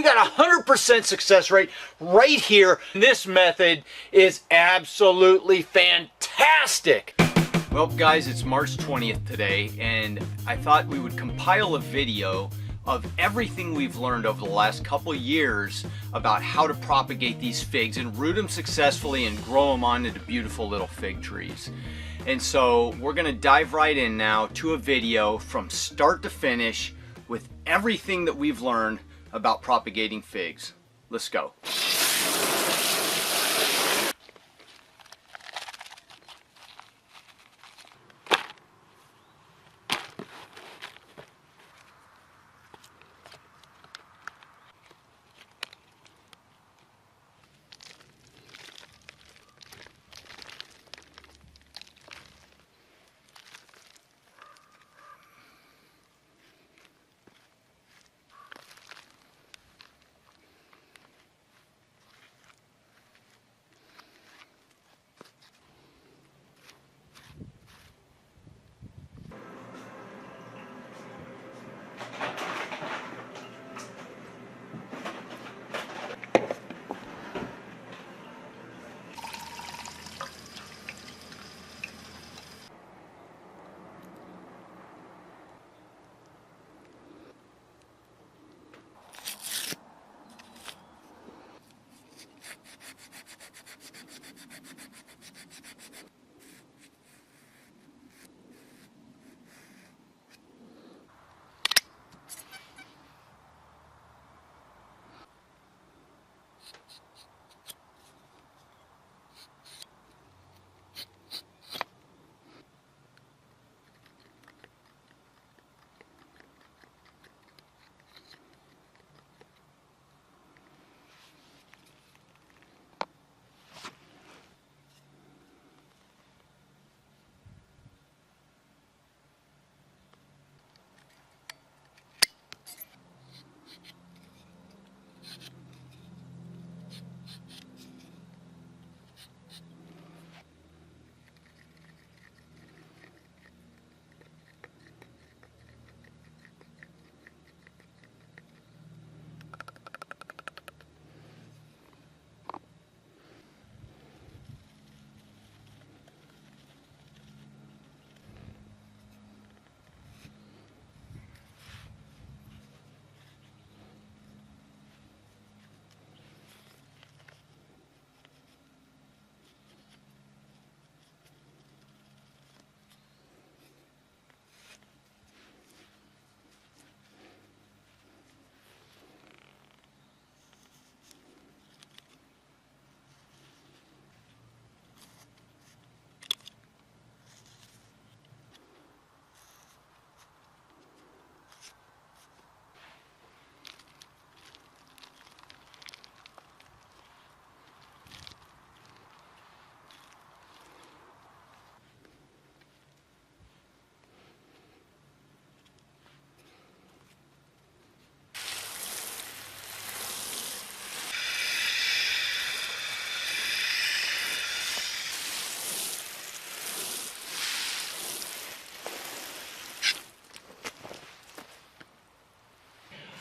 We got 100% success rate right here. This method is absolutely fantastic. Well guys, it's March 20th today, and I thought we would compile a video of everything we've learned over the last couple years about how to propagate these figs and root them successfully and grow them on into beautiful little fig trees. And so we're going to dive right in now to a video from start to finish with everything that we've learned about propagating figs. Let's go.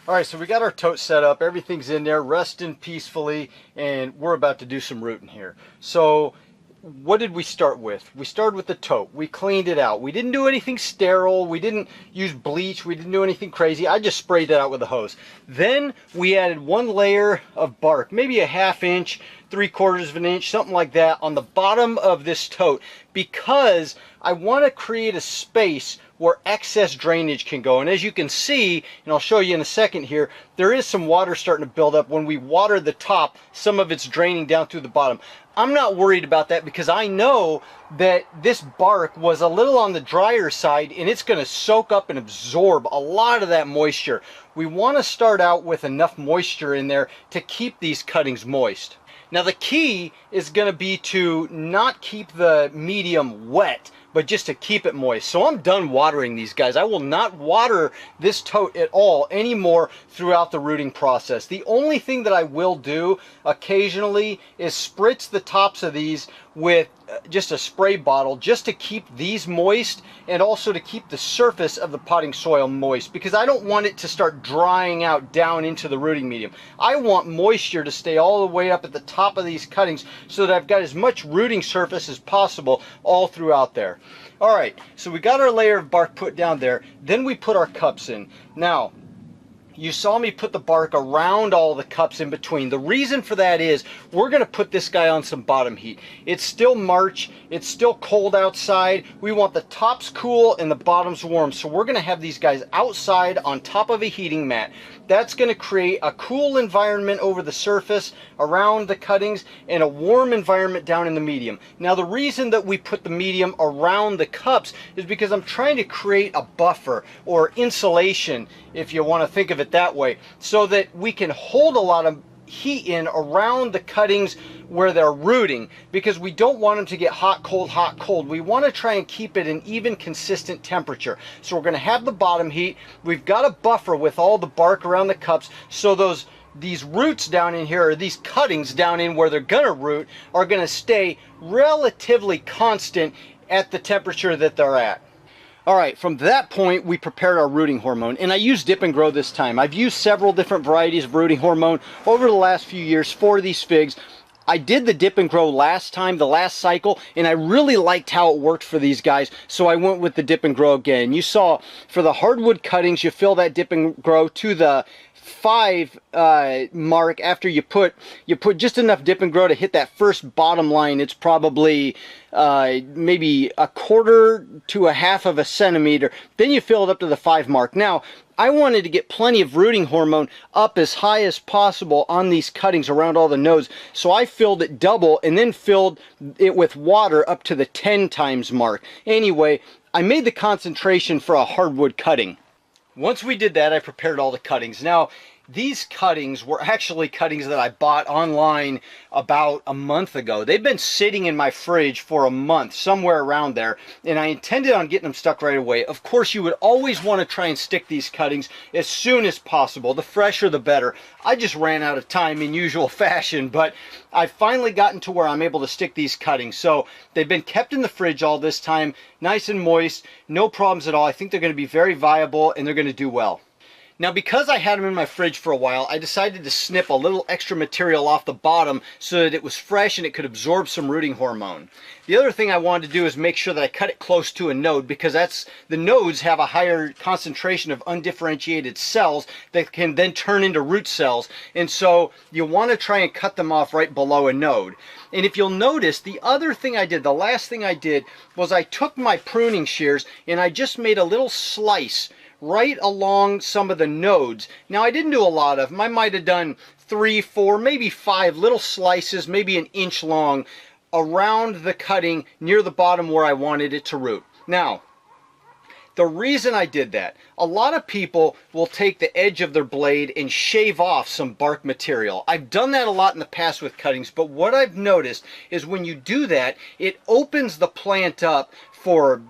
All right, so we got our tote set up, everything's in there, resting peacefully, and we're about to do some rooting here. So what did we start with? We started with the tote. We cleaned it out. We didn't do anything sterile. We didn't use bleach. We didn't do anything crazy. I just sprayed it out with a hose. Then we added one layer of bark, maybe a ½ inch, 3/4 of an inch, something like that, on the bottom of this tote, because I want to create a space where excess drainage can go. And as you can see, and I'll show you in a second here, there is some water starting to build up. When we water the top, some of it's draining down through the bottom. I'm not worried about that because I know that this bark was a little on the drier side and it's going to soak up and absorb a lot of that moisture. We want to start out with enough moisture in there to keep these cuttings moist. Now the key is going to be to not keep the medium wet, but just to keep it moist. So I'm done watering these guys. I will not water this tote at all anymore throughout the rooting process. The only thing that I will do occasionally is spritz the tops of these with just a spray bottle just to keep these moist and also to keep the surface of the potting soil moist, because I don't want it to start drying out down into the rooting medium. I want moisture to stay all the way up at the top of these cuttings so that I've got as much rooting surface as possible all throughout there. All right, so we got our layer of bark put down there. Then we put our cups in. Now, you saw me put the bark around all the cups in between. The reason for that is we're going to put this guy on some bottom heat. It's still March. It's still cold outside. We want the tops cool and the bottoms warm. So we're going to have these guys outside on top of a heating mat. That's going to create a cool environment over the surface around the cuttings and a warm environment down in the medium. Now, the reason that we put the medium around the cups is because I'm trying to create a buffer or insulation, if you want to think of it that way, so that we can hold a lot of heat in around the cuttings where they're rooting, because we don't want them to get hot, cold, hot, cold. We want to try and keep it an even, consistent temperature. So we're going to have the bottom heat. We've got a buffer with all the bark around the cups, so these roots down in here, or these cuttings down in where they're going to root, are going to stay relatively constant at the temperature that they're at. All right, from that point, we prepared our rooting hormone, and I used Dip and Grow this time. I've used several different varieties of rooting hormone over the last few years for these figs. I did the Dip and Grow last time, the last cycle, and I really liked how it worked for these guys, so I went with the Dip and Grow again. You saw for the hardwood cuttings, you fill that Dip and Grow to the 5 mark. After you put just enough Dip and Grow to hit that first bottom line. It's probably maybe 1/4 to 1/2 of a centimeter. Then you fill it up to the 5 mark. Now, I wanted to get plenty of rooting hormone up as high as possible on these cuttings around all the nodes, so I filled it double and then filled it with water up to the 10 times mark. Anyway, I made the concentration for a hardwood cutting. Once we did that, I prepared all the cuttings. Now, these cuttings were actually cuttings that I bought online about a month ago. They've been sitting in my fridge for a month, somewhere around there, and I intended on getting them stuck right away. Of course, you would always want to try and stick these cuttings as soon as possible. The fresher, the better. I just ran out of time in usual fashion, but I've finally gotten to where I'm able to stick these cuttings. So they've been kept in the fridge all this time, nice and moist, no problems at all. I think they're going to be very viable and they're going to do well. Now, because I had them in my fridge for a while, I decided to snip a little extra material off the bottom so that it was fresh and it could absorb some rooting hormone. The other thing I wanted to do is make sure that I cut it close to a node, because the nodes have a higher concentration of undifferentiated cells that can then turn into root cells. And so you want to try and cut them off right below a node. And if you'll notice, the other thing I did, the last thing I did, was I took my pruning shears and I just made a little slice right along some of the nodes. Now, I didn't do a lot of them. I might have done 3, 4, maybe 5 little slices, maybe 1 inch long, around the cutting near the bottom where I wanted it to root. Now, the reason I did that, a lot of people will take the edge of their blade and shave off some bark material. I've done that a lot in the past with cuttings, but what I've noticed is when you do that, it opens the plant up for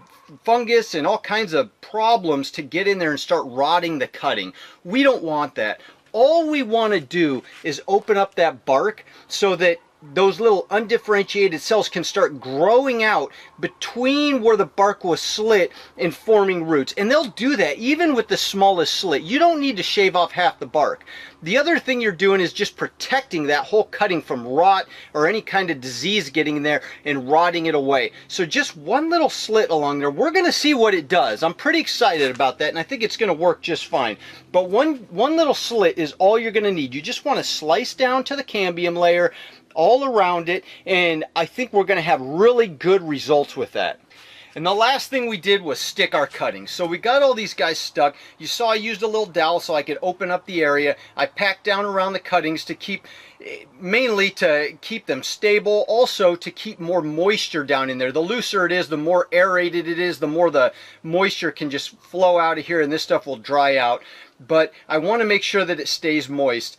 fungus and all kinds of problems to get in there and start rotting the cutting. We don't want that. All we want to do is open up that bark so that those little undifferentiated cells can start growing out between where the bark was slit and forming roots. And they'll do that even with the smallest slit. You don't need to shave off half the bark. The other thing you're doing is just protecting that whole cutting from rot or any kind of disease getting in there and rotting it away. So just one little slit along there, we're going to see what it does. I'm pretty excited about that, and I think it's going to work just fine. But one little slit is all you're going to need. You just want to slice down to the cambium layer all around it, and I think we're going to have really good results with that. And the last thing we did was stick our cuttings. So we got all these guys stuck. You saw I used a little dowel so I could open up the area. I packed down around the cuttings to keep, mainly to keep them stable, also to keep more moisture down in there. The looser it is, the more aerated it is, the more the moisture can just flow out of here and this stuff will dry out. But I want to make sure that it stays moist.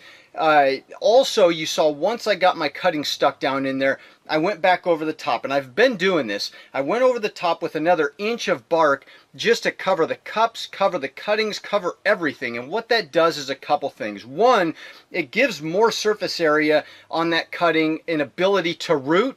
Also, you saw once I got my cutting stuck down in there, I went back over the top, and I've been doing this. I went over the top with another inch of bark just to cover the cups, cover the cuttings, cover everything. And what that does is a couple things. One, it gives more surface area on that cutting and ability to root.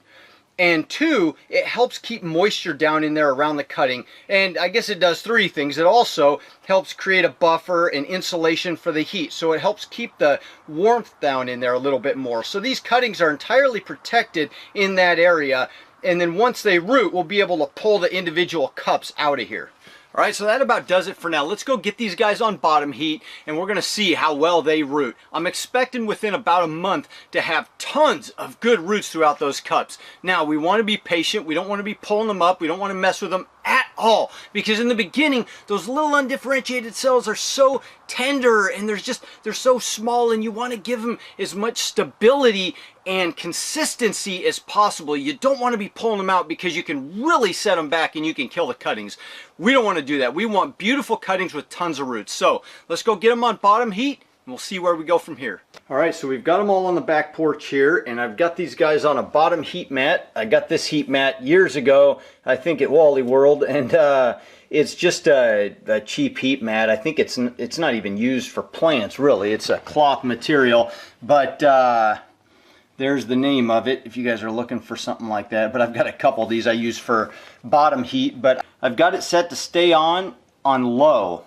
And two, it helps keep moisture down in there around the cutting. And I guess it does three things. It also helps create a buffer and insulation for the heat. So it helps keep the warmth down in there a little bit more. So these cuttings are entirely protected in that area. And then once they root, we'll be able to pull the individual cups out of here. All right, so that about does it for now. Let's go get these guys on bottom heat, and we're gonna see how well they root. I'm expecting within about a month to have tons of good roots throughout those cups. Now, we wanna be patient. We don't wanna be pulling them up. We don't wanna mess with them at all, because in the beginning, those little undifferentiated cells are so tender, and they're so small, and you wanna give them as much stability and consistency as possible. You don't want to be pulling them out because you can really set them back and you can kill the cuttings. We don't want to do that. We want beautiful cuttings with tons of roots. So let's go get them on bottom heat and we'll see where we go from here. All right, so we've got them all on the back porch here, and I've got these guys on a bottom heat mat. I got this heat mat years ago, I think at Wally World, and it's just a cheap heat mat. I think it's not even used for plants, really. It's a cloth material, but there's the name of it if you guys are looking for something like that. But I've got a couple of these I use for bottom heat, but I've got it set to stay on low.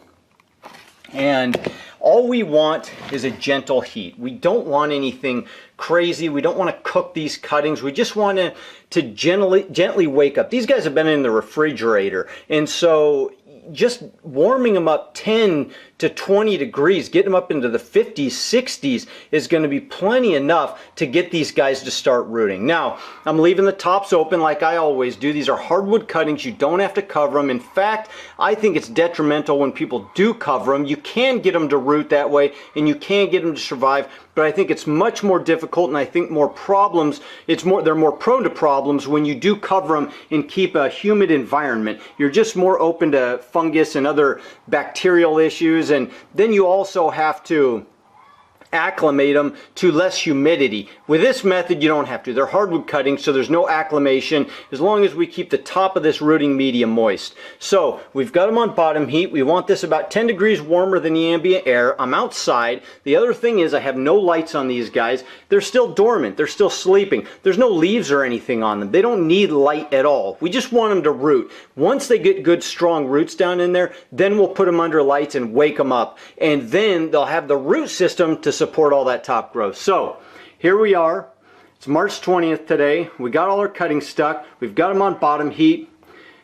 And all we want is a gentle heat. We don't want anything crazy. We don't want to cook these cuttings. We just want to gently wake up. These guys have been in the refrigerator, and so just warming them up 10 to 20 degrees, getting them up into the 50s, 60s is going to be plenty enough to get these guys to start rooting. Now, I'm leaving the tops open like I always do. These are hardwood cuttings. You don't have to cover them. In fact, I think it's detrimental when people do cover them. You can get them to root that way, and you can get them to survive, but I think it's much more difficult, and I think more problems, they're more prone to problems when you do cover them and keep a humid environment. You're just more open to fungus and other bacterial issues, and then you also have to acclimate them to less humidity. With this method, you don't have to. They're hardwood cuttings, so there's no acclimation as long as we keep the top of this rooting media moist. So we've got them on bottom heat. We want this about 10 degrees warmer than the ambient air. I'm outside. The other thing is I have no lights on these guys. They're still dormant. They're still sleeping. There's no leaves or anything on them. They don't need light at all. We just want them to root. Once they get good strong roots down in there, then we'll put them under lights and wake them up. And then they'll have the root system to support all that top growth. So here we are. It's March 20th today. We got all our cuttings stuck. We've got them on bottom heat.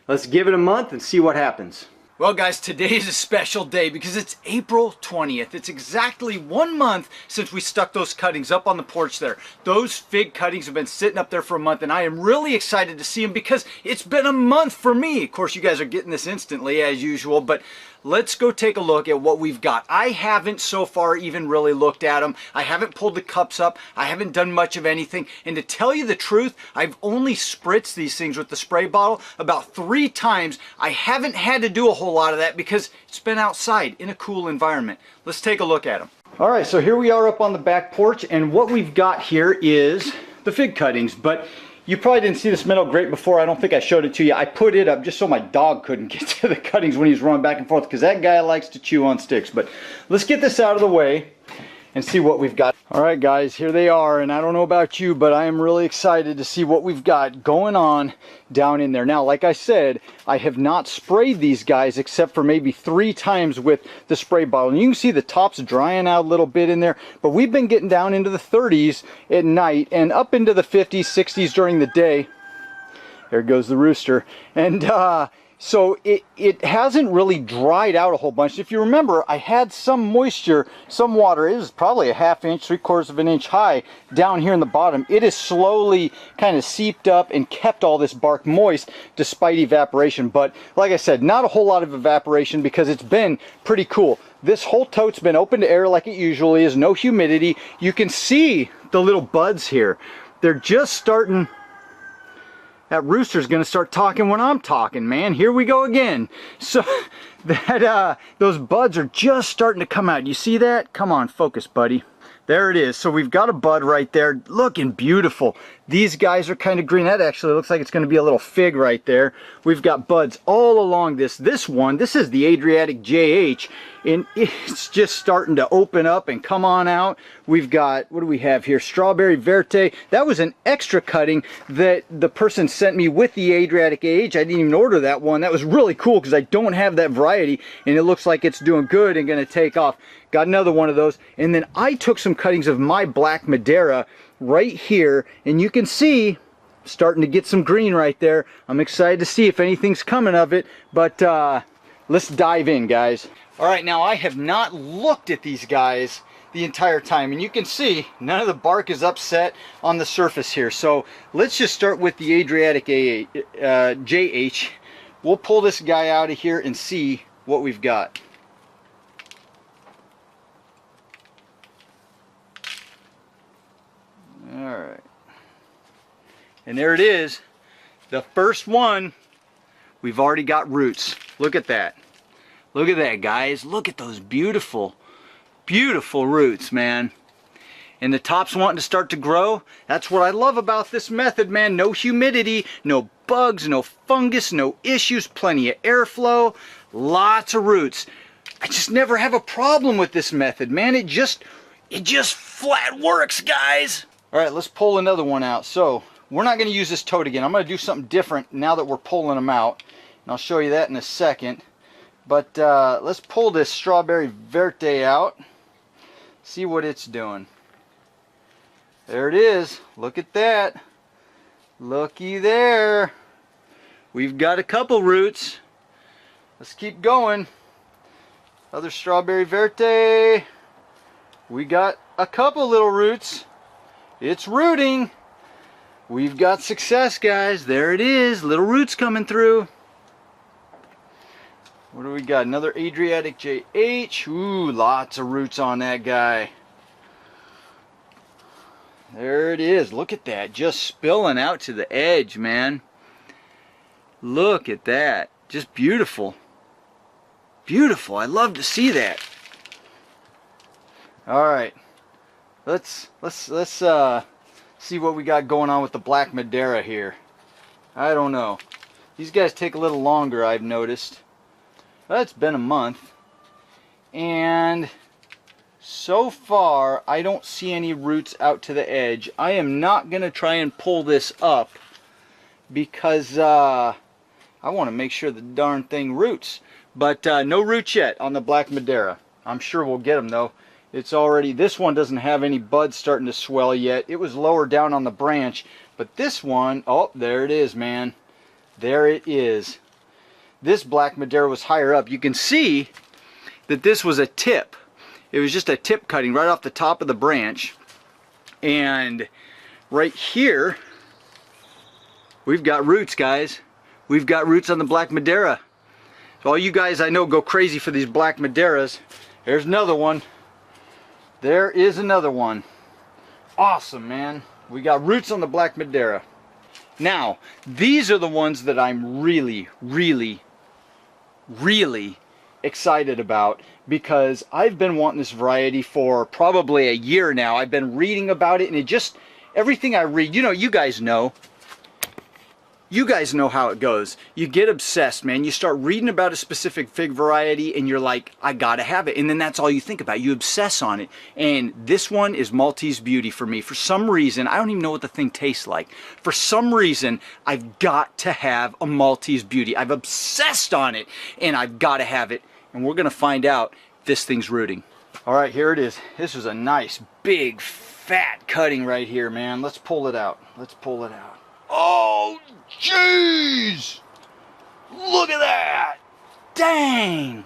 Let's give it a month and see what happens. Well guys, today is a special day because it's April 20th. It's exactly 1 month since we stuck those cuttings up on the porch there. Those fig cuttings have been sitting up there for a month, and I am really excited to see them because it's been a month for me. Of course, you guys are getting this instantly as usual, but let's go take a look at what we've got. I haven't so far even really looked at them. I haven't pulled the cups up. I haven't done much of anything. And to tell you the truth, I've only spritzed these things with the spray bottle about 3 times. I haven't had to do a whole lot of that because it's been outside in a cool environment. Let's take a look at them. All right, so here we are up on the back porch, and what we've got here is the fig cuttings. But you probably didn't see this metal grate before. I don't think I showed it to you. I put it up just so my dog couldn't get to the cuttings when he was running back and forth, because that guy likes to chew on sticks. But let's get this out of the way and see what we've got. All right guys, here they are, and I don't know about you, but I am really excited to see what we've got going on down in there. Now, like I said, I have not sprayed these guys except for maybe 3 times with the spray bottle. And you can see the tops drying out a little bit in there, but we've been getting down into the 30s at night and up into the 50s, 60s during the day. There goes the rooster. And so it hasn't really dried out a whole bunch. If you remember, I had some moisture, some water. It was probably a ½ inch, 3/4 of an inch high down here in the bottom. It has slowly kind of seeped up and kept all this bark moist despite evaporation. But like I said, not a whole lot of evaporation because it's been pretty cool. This whole tote's been open to air like it usually is, no humidity. You can see the little buds here. They're just starting. That rooster's gonna start talking when I'm talking, man. Here we go again. So that those buds are just starting to come out. You see that? Come on, focus, buddy. There it is. So we've got a bud right there, looking beautiful. These guys are kind of green. That actually looks like it's going to be a little fig right there. We've got buds all along this. This one, this is the Adriatic JH, and it's just starting to open up and come on out. We've got, what do we have here? Strawberry Verte. That was an extra cutting that the person sent me with the Adriatic AH. I didn't even order that one. That was really cool because I don't have that variety, and it looks like it's doing good and going to take off. Got another one of those, and then I took some cuttings of my Black Madeira right here, and you can see starting to get some green right there. I'm excited to see if anything's coming of it, but let's dive in, guys. All right, now I have not looked at these guys the entire time, and you can see none of the bark is upset on the surface here. So let's just start with the Adriatic JH. We'll pull this guy out of here and see what we've got. Alright, and there it is, the first one. We've already got roots. Look at that. Look at that, guys. Look at those beautiful, beautiful roots, man. And the top's wanting to start to grow. That's what I love about this method, man. No humidity, no bugs, no fungus, no issues, plenty of airflow, lots of roots. I just never have a problem with this method, man. It just flat works, guys. All right, let's pull another one out. So we're not going to use this tote again. I'm going to do something different now that we're pulling them out, and I'll show you that in a second. But let's pull this Strawberry Verte out, see what it's doing. There it is. Look at that. Looky there. We've got a couple roots. Let's keep going. Other Strawberry Verte. We got a couple little roots. It's rooting. We've got success, guys. There it is. Little roots coming through. What do we got? Another Adriatic JH. Ooh, lots of roots on that guy. There it is. Look at that. Just spilling out to the edge, man. Look at that. Just beautiful. Beautiful. I love to see that. All right. Let's see what we got going on with the Black Madeira here. I don't know. These guys take a little longer, I've noticed. Well, it's been a month, and so far I don't see any roots out to the edge. I am not gonna try and pull this up because I want to make sure the darn thing roots. But no roots yet on the Black Madeira. I'm sure we'll get them though. It's already, this one doesn't have any buds starting to swell yet. It was lower down on the branch, but this one, oh, there it is, man. There it is. This Black Madeira was higher up. You can see that this was a tip. It was just a tip cutting right off the top of the branch. And right here, we've got roots, guys. We've got roots on the Black Madeira. So all you guys I know go crazy for these Black Madeiras. There's another one. There is another one. Awesome, man. We got roots on the Black Madeira. Now, these are the ones that I'm really, really, really excited about, because I've been wanting this variety for probably a year now. I've been reading about it, and it just, everything I read, you know, you guys know how it goes. You get obsessed, man. You start reading about a specific fig variety and you're like, I gotta have it. And then that's all you think about. You obsess on it. And this one is Maltese Beauty for me. For some reason, I don't even know what the thing tastes like. For some reason, I've got to have a Maltese Beauty. I've obsessed on it and I've got to have it. And we're gonna find out if this thing's rooting. All right, here it is. This is a nice, big, fat cutting right here, man. Let's pull it out. Let's pull it out. Oh, jeez! Look at that! Dang!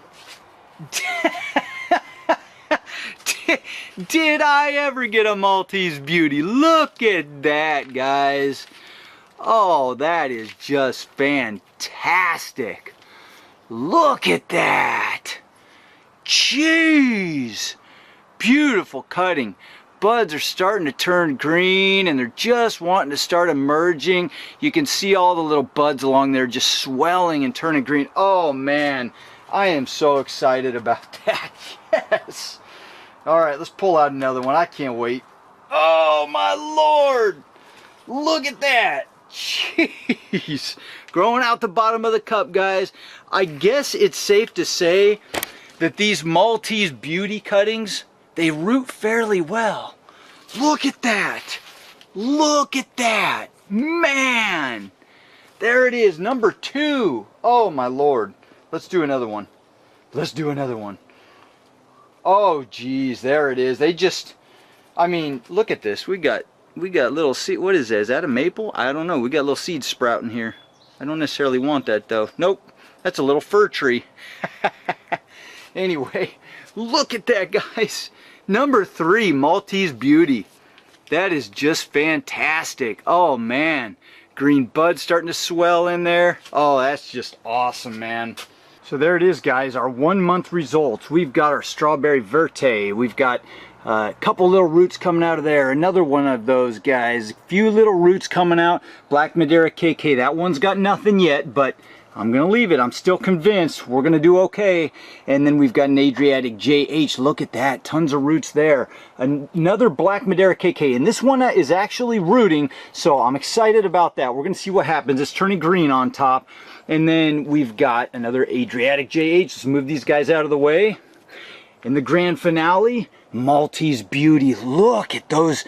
Did I ever get a Maltese Beauty? Look at that, guys. Oh, that is just fantastic. Look at that. Jeez. Beautiful cutting. Buds are starting to turn green and they're just wanting to start emerging. You can see all the little buds along there just swelling and turning green. Oh man, I am so excited about that. Yes. All right, let's pull out another one. I can't wait. Oh my Lord. Look at that. Jeez. Growing out the bottom of the cup, guys. I guess it's safe to say that these Maltese beauty cuttings, they root fairly well. Look at that. Look at that. Man. There it is, number 2. Oh my Lord. Let's do another one. Let's do another one. Oh geez, there it is. They just, I mean, look at this. We got little seed. What is that? Is that a maple? I don't know. We got little seeds sprouting here. I don't necessarily want that though. Nope. That's a little fir tree. Anyway, look at that, guys. Number 3, Maltese Beauty. That is just fantastic. Oh man. Green buds starting to swell in there. Oh, that's just awesome, man. So there it is, guys, our 1 month results. We've got our strawberry verte. We've got a couple little roots coming out of there. Another one of those, guys. A few little roots coming out. Black Madeira KK. That one's got nothing yet, but I'm going to leave it. I'm still convinced we're going to do okay. And then we've got an Adriatic JH. Look at that. Tons of roots there. Another Black Madeira KK. And this one is actually rooting, so I'm excited about that. We're going to see what happens. It's turning green on top. And then we've got another Adriatic JH. Let's move these guys out of the way. In the grand finale, Maltese Beauty. Look at those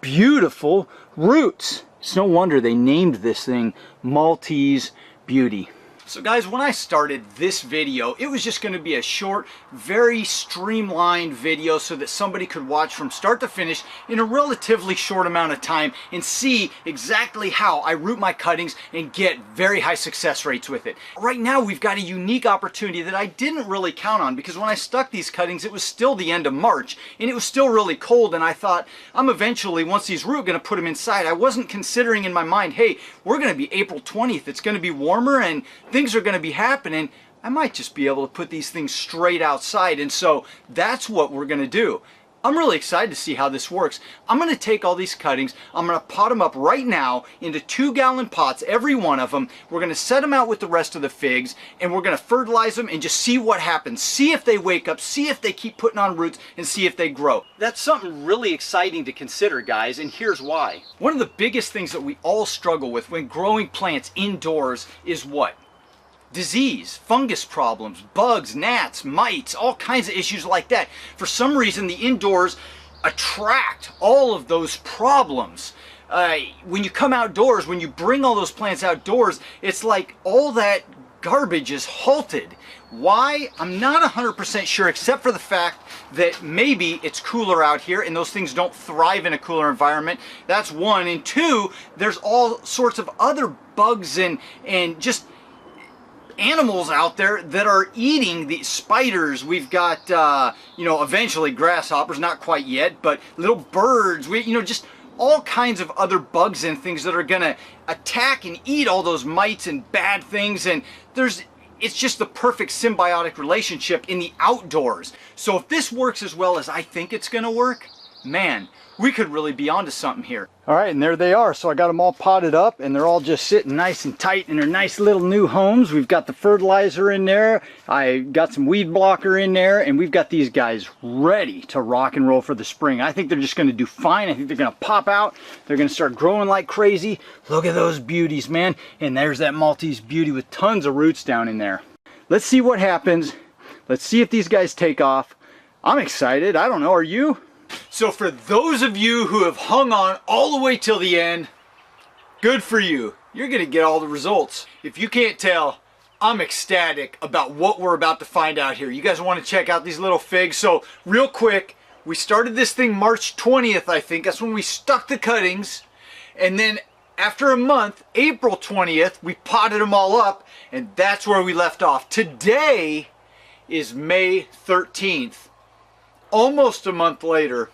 beautiful roots. It's no wonder they named this thing Maltese Beauty. So guys, when I started this video, it was just going to be a short, very streamlined video so that somebody could watch from start to finish in a relatively short amount of time and see exactly how I root my cuttings and get very high success rates with it. Right now, we've got a unique opportunity that I didn't really count on, because when I stuck these cuttings, it was still the end of March and it was still really cold, and I thought, I'm eventually, once these root, going to put them inside. I wasn't considering in my mind, hey, we're going to be April 20th. It's going to be warmer and things are going to be happening. I might just be able to put these things straight outside, and so that's what we're going to do. I'm really excited to see how this works. I'm going to take all these cuttings, I'm going to pot them up right now into 2-gallon pots, every one of them. We're going to set them out with the rest of the figs, and we're going to fertilize them and just see what happens. See if they wake up, see if they keep putting on roots, and see if they grow. That's something really exciting to consider, guys, and here's why. One of the biggest things that we all struggle with when growing plants indoors is what? Disease, fungus problems, bugs, gnats, mites, all kinds of issues like that. For some reason, the indoors attract all of those problems. When you come outdoors, when you bring all those plants outdoors, it's like all that garbage is halted. Why? I'm not 100% sure, except for the fact that maybe it's cooler out here and those things don't thrive in a cooler environment. That's one. And two, there's all sorts of other bugs and just animals out there that are eating the spiders. We've got, you know, eventually grasshoppers, not quite yet, but little birds, just all kinds of other bugs and things that are going to attack and eat all those mites and bad things. And it's just the perfect symbiotic relationship in the outdoors. So if this works as well as I think it's going to work, man, we could really be onto something here. All right, and there they are. So I got them all potted up, and they're all just sitting nice and tight in their nice little new homes. We've got the fertilizer in there. I got some weed blocker in there, and we've got these guys ready to rock and roll for the spring. I think they're just going to do fine. I think they're going to pop out. They're going to start growing like crazy. Look at those beauties, man. And there's that Maltese Beauty with tons of roots down in there. Let's see what happens. Let's see if these guys take off. I'm excited. I don't know, are you? So for those of you who have hung on all the way till the end, good for you. You're going to get all the results. If you can't tell, I'm ecstatic about what we're about to find out here. You guys want to check out these little figs? So real quick, we started this thing March 20th, I think. That's when we stuck the cuttings. And then after a month, April 20th, we potted them all up, and that's where we left off. Today is May 13th. Almost a month later.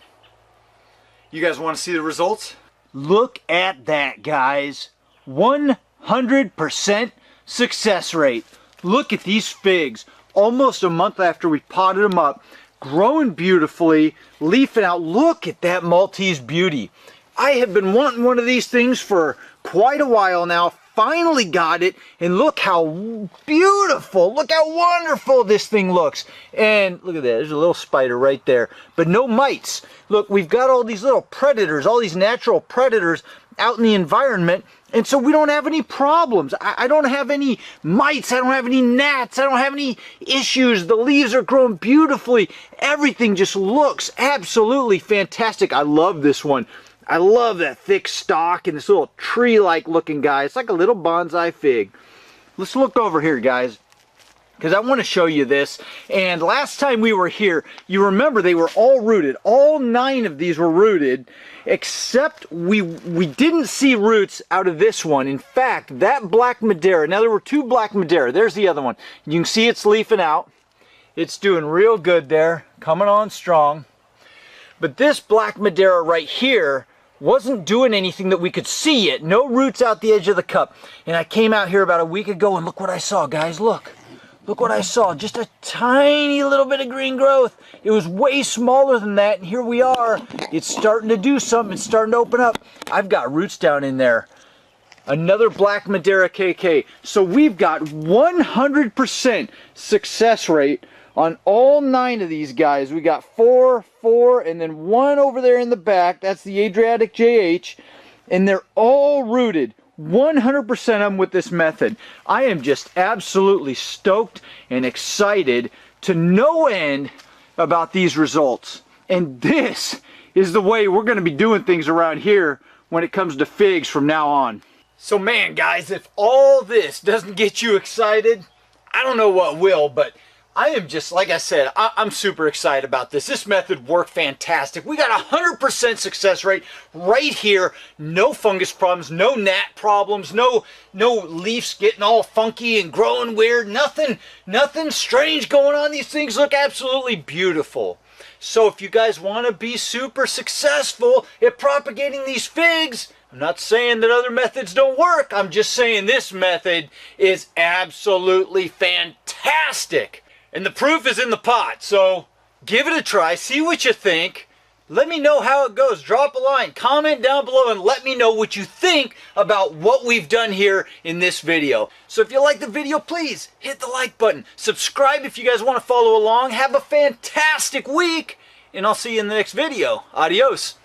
You guys want to see the results? Look at that, guys. 100% success rate. Look at these figs. Almost a month after we potted them up, growing beautifully, leafing out. Look at that Maltese Beauty. I have been wanting one of these things for quite a while now. Finally got it, and look how beautiful, look how wonderful this thing looks. And look at that, there's a little spider right there, but no mites. Look, we've got all these little predators, all these natural predators out in the environment, and so we don't have any problems. I don't have any mites, I don't have any gnats, I don't have any issues. The leaves are growing beautifully. Everything just looks absolutely fantastic. I love this one. I love that thick stalk and this little tree-like looking guy. It's like a little bonsai fig. Let's look over here, guys, because I want to show you this. And last time we were here, you remember they were all rooted. All 9 of these were rooted, except we didn't see roots out of this one. In fact, that black Madeira, now there were 2 black Madeira. There's the other one. You can see it's leafing out. It's doing real good there, coming on strong. But this black Madeira right here wasn't doing anything that we could see yet. No roots out the edge of the cup. And I came out here about a week ago and look what I saw, guys. Look. Look what I saw. Just a tiny little bit of green growth. It was way smaller than that, and here we are. It's starting to do something. It's starting to open up. I've got roots down in there. Another black Madeira KK. So we've got 100% success rate on all 9 of these guys. We got 4, 4, and then 1 over there in the back. That's the Adriatic JH. And they're all rooted. 100% of them with this method. I am just absolutely stoked and excited to no end about these results. And this is the way we're going to be doing things around here when it comes to figs from now on. So man, guys, if all this doesn't get you excited, I don't know what will, but I am just, like I said, I'm super excited about this. This method worked fantastic. We got 100% success rate right here. No fungus problems, no gnat problems, no leaves getting all funky and growing weird. Nothing strange going on. These things look absolutely beautiful. So if you guys want to be super successful at propagating these figs, I'm not saying that other methods don't work. I'm just saying this method is absolutely fantastic. And the proof is in the pot, so give it a try, see what you think. Let me know how it goes. Drop a line, comment down below, and let me know what you think about what we've done here in this video. So if you like the video, please hit the like button. Subscribe if you guys want to follow along. Have a fantastic week, and I'll see you in the next video. Adios.